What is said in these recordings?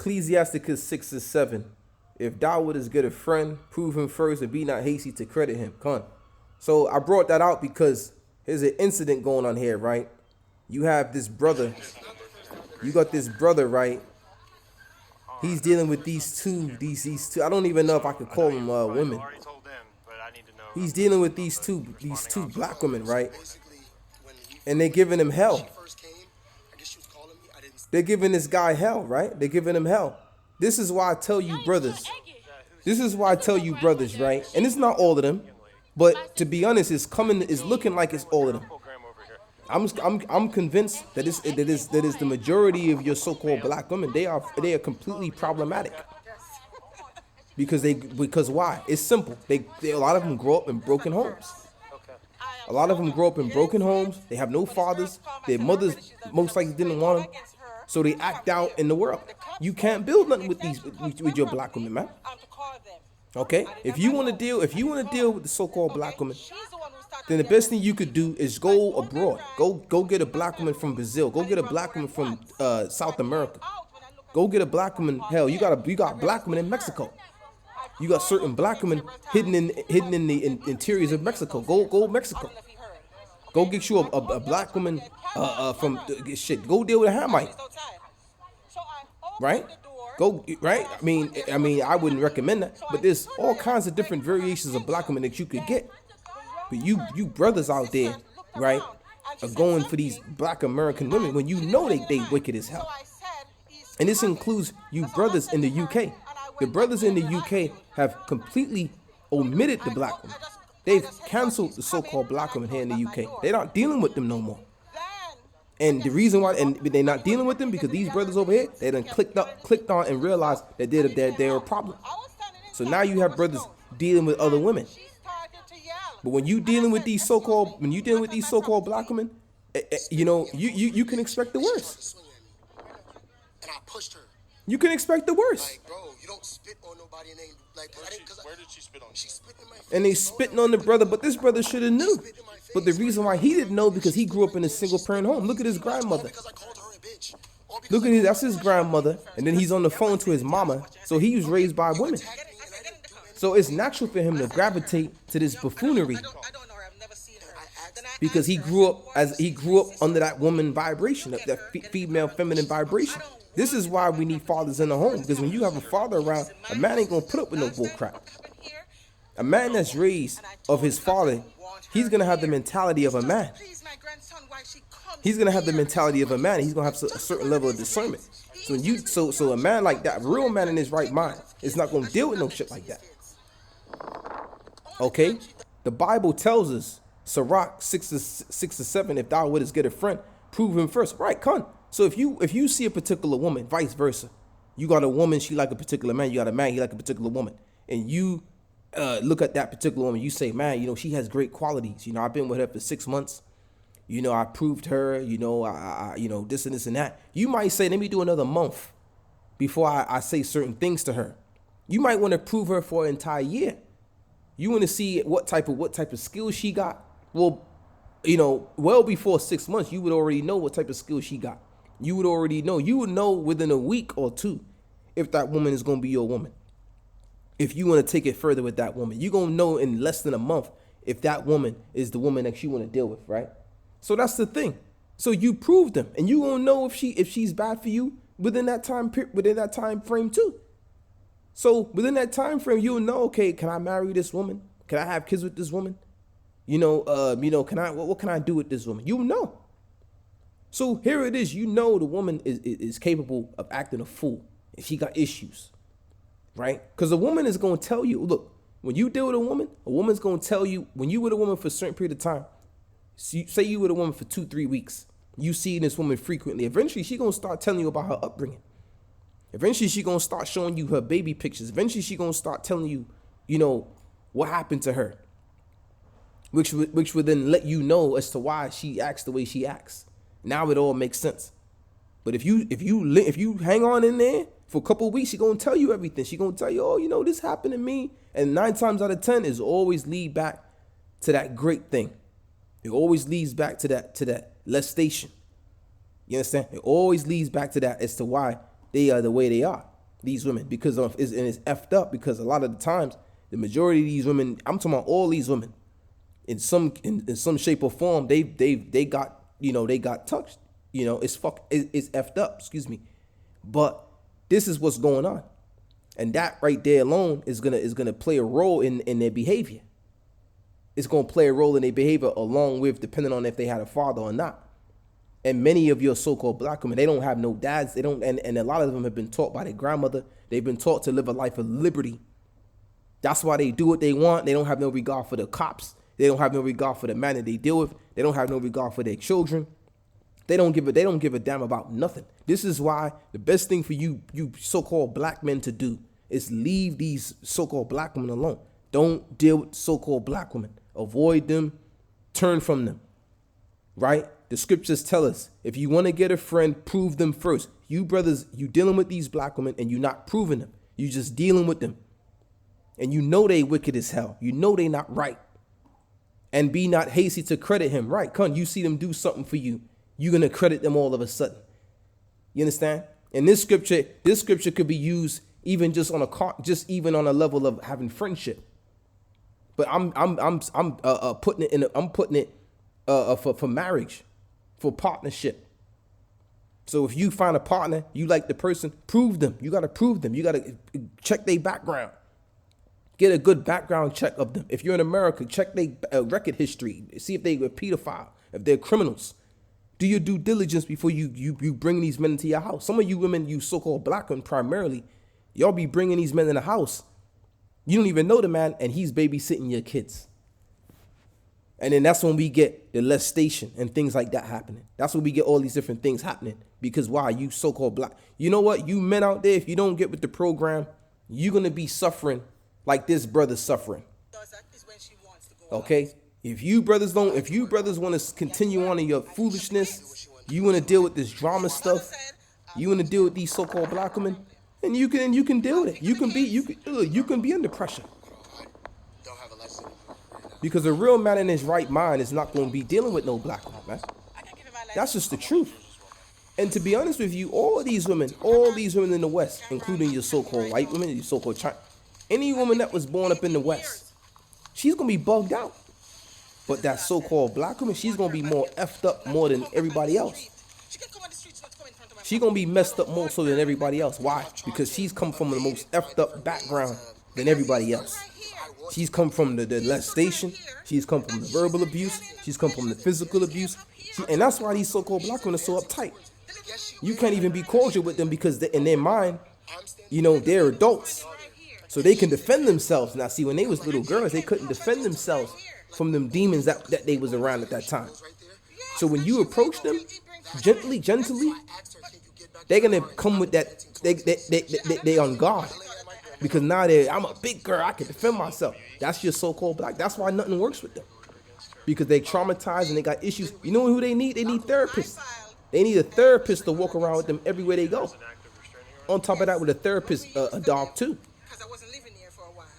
Ecclesiasticus 6 and 7. If thou wouldest get a friend, prove him first and be not hasty to credit him. Con. So I brought that out because there's an incident going on here, right? You have this brother. You got this brother, right? He's dealing with these two. I don't even know if I could call them women. He's dealing with these two black women, right? And they're giving him hell. They're giving this guy hell, right? They're giving him hell. This is why I tell you, brothers. This is why I tell you, brothers, right? And it's not all of them, but to be honest, it's looking like it's all of them. I'm convinced that is the majority of your so-called black women. They are completely problematic. Because why? It's simple. A lot of them grow up in broken homes. A lot of them grow up in broken homes. They have no fathers. Their mothers most likely didn't want them. So they act out in the world. You can't build nothing with your black women, man. Okay? If you want to deal with the so-called black women, then the best thing you could do is go abroad. Go get a black woman from Brazil. Go get a black woman from South America. Go get a black woman. Hell, you got black women in Mexico. You got certain black women hidden in the interiors of Mexico. Go Mexico. Go get you a black woman from shit. Go deal with a Hamite. Right? Right? I mean, I wouldn't recommend that, but there's all kinds of different variations of black women that you could get. But you brothers out there, right, are going for these black American women when you know they wicked as hell. And this includes you brothers in the UK. The brothers in the UK have completely omitted the black women. They've canceled the so-called black women here in the UK. They're not dealing with them no more. And the reason why, and they're not dealing with them because these brothers over here, they done clicked on and realized that they're a problem. So now you have brothers dealing with other women. But when you dealing with these so-called black women, you can expect the worst. And I pushed her. You can expect the worst. Like, bro, you don't spit on nobody and Where did she spit on? She spit in my face. And they spitting on the brother, but this brother should have knew. But the reason why he didn't know because he grew up in a single parent home. Look at his grandmother. Look at that's his grandmother, and then he's on the phone to his mama. So he was raised by women. So it's natural for him to gravitate to this buffoonery because he grew up under that woman vibration, that female feminine vibration. This is why we need fathers in the home, because when you have a father around, a man ain't gonna put up with no bull crap. A man that's raised of his father, he's gonna have the mentality of a man. He's gonna have the mentality of a man. He's gonna have a certain level of discernment. So a man like that, a real man in his right mind, is not gonna deal with no shit like that. Okay, the Bible tells us, Sirach 6-7, if thou wouldest get a friend, prove him first. Right, con. So if you see a particular woman, vice versa, you got a woman, she like a particular man, you got a man, he like a particular woman, and you look at that particular woman, you say, man, she has great qualities. I've been with her for 6 months. I proved her, I this and this and that. You might say, let me do another month before I say certain things to her. You might want to prove her for an entire year. You want to see what type of skills she got. Well, well before 6 months, you would already know what type of skills she got. You would already know. You would know within a week or two if that woman is going to be your woman. If you want to take it further with that woman, you're going to know in less than a month if that woman is the woman that you want to deal with, right? So that's the thing. So you prove them, and you going to know if she's bad for you within that time frame too. So within that time frame, you'll know, okay, can I marry this woman? Can I have kids with this woman? What can I do with this woman? You know. So here it is. The woman is capable of acting a fool if she got issues, right? Because a woman is going to tell you, look, when you deal with a woman's going to tell you, when you with a woman for a certain period of time, say you with a woman for 2-3 weeks, you see this woman frequently, eventually she's going to start telling you about her upbringing. Eventually she's going to start showing you her baby pictures. Eventually she's going to start telling you, what happened to her, which would then let you know as to why she acts the way she acts. Now it all makes sense. But if you hang on in there for a couple of weeks, she's gonna tell you everything. She's gonna tell you, this happened to me. And 9 times out of 10 is always lead back to that great thing. It always leads back to that lestation. You understand? It always leads back to that as to why they are the way they are. these women, because of and it's effed up because a lot of the times the majority of these women, I'm talking about all these women, in some shape or form, they got, they got touched. It's effed up, excuse me. But this is what's going on. And that right there alone is gonna play a role in their behavior. It's gonna play a role in their behavior along with depending on if they had a father or not. And many of your so-called black women, they don't have no dads. They don't, and a lot of them have been taught by their grandmother. They've been taught to live a life of liberty. That's why they do what they want. They don't have no regard for the cops. They don't have no regard for the man that they deal with. They don't have no regard for their children. They don't give a damn about nothing. This is why the best thing for you so-called black men to do is leave these so-called black women alone. Don't deal with so-called black women. Avoid them. Turn from them. Right? The scriptures tell us, if you want to get a friend, prove them first. You brothers, you dealing with these black women and you're not proving them. You just dealing with them. And you know they wicked as hell. You know they not right. And be not hasty to credit him. Right, come, you see them do something for you, you're going to credit them all of a sudden. You understand? And this scripture could be used even just on a level of having friendship. But I'm putting it for marriage, for partnership. So if you find a partner, you like the person, prove them. You got to prove them. You got to check their background. Get a good background check of them. If you're in America, check their record history. See if they were pedophile, if they're criminals. Do your due diligence before you bring these men into your house. Some of you women, you so-called black women primarily, y'all be bringing these men in the house. You don't even know the man, and he's babysitting your kids. And then that's when we get the molestation and things like that happening. That's when we get all these different things happening. Because why? You so-called black. You know what? You men out there, if you don't get with the program, you're going to be suffering like this brother's suffering. Okay? If you brothers want to continue on in your foolishness, you want to deal with this drama stuff, you want to deal with these so-called black women, and you can deal with it. You can be under pressure. Because a real man in his right mind is not going to be dealing with no black woman, man. That's just the truth. And to be honest with you, all these women in the West, including your so-called white women, your so-called China, any woman that was born up in the West, she's going to be bugged out. But that so-called black woman, she's going to be more effed up more than everybody else. She's going to be messed up more so than everybody else. Why? Because she's come from the most effed up background than everybody else. She's come from the molestation. She's come from the verbal abuse. She's come from the physical abuse. And that's why these so-called black women are so uptight. You can't even be cordial with them because in their mind, they're adults. So they can defend themselves. Now, see, when they was little girls, they couldn't defend themselves from them demons that they was around at that time. So when you approach them gently, they're going to come with that. They on guard. Because now I'm a big girl. I can defend myself. That's your so-called black. That's why nothing works with them. Because they traumatized and they got issues. You know who they need? They need therapists. They need a therapist to walk around with them everywhere they go. On top of that, with a therapist, a dog too.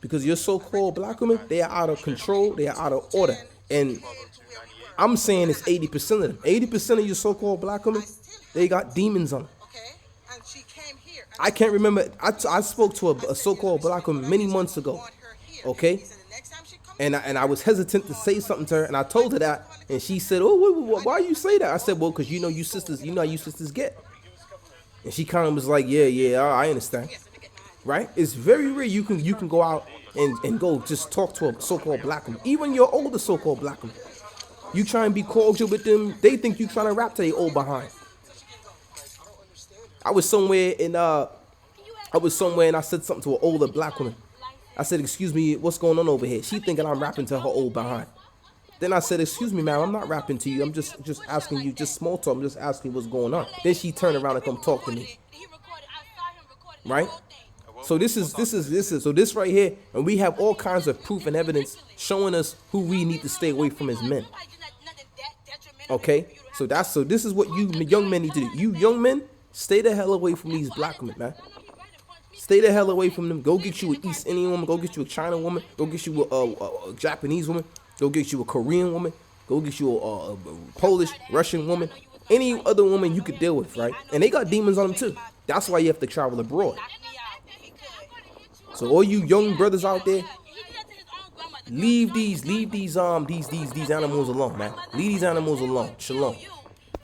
Because your so-called black women, they are out of control. They are out of order. And I'm saying it's 80% of them. 80% of your so-called black women, they got demons on them. I can't remember. I spoke to a so-called black woman many months ago, okay? And I was hesitant to say something to her, and I told her that, and she said, "Oh, why you say that?" I said, "Well, because you sisters, how you sisters get." And she kind of was like, "Yeah, I understand." Right? It's very rare you can go out and go just talk to a so-called black woman, even your older so-called black woman. You try and be cordial with them, they think you trying to rap to their old behind. I was somewhere and I said something to an older black woman. I said, "Excuse me, what's going on over here?" She thinking I'm rapping to her old behind. Then I said, "Excuse me, ma'am, I'm not rapping to you. I'm just asking you, just small talk. I'm just asking what's going on." Then she turned around and come talk to me. Right? So this right here, and we have all kinds of proof and evidence showing us who we need to stay away from as men. Okay? So this is what you young men need to do. You young men, stay the hell away from these black women, man. Stay the hell away from them. Go get you an East Indian woman. Go get you a China woman. Go get you a Japanese woman. Go get you a Korean woman. Go get you a Polish, Russian woman. Any other woman you could deal with, right? And they got demons on them too. That's why you have to travel abroad. So all you young brothers out there, leave these animals alone, man. Leave these animals alone. Shalom.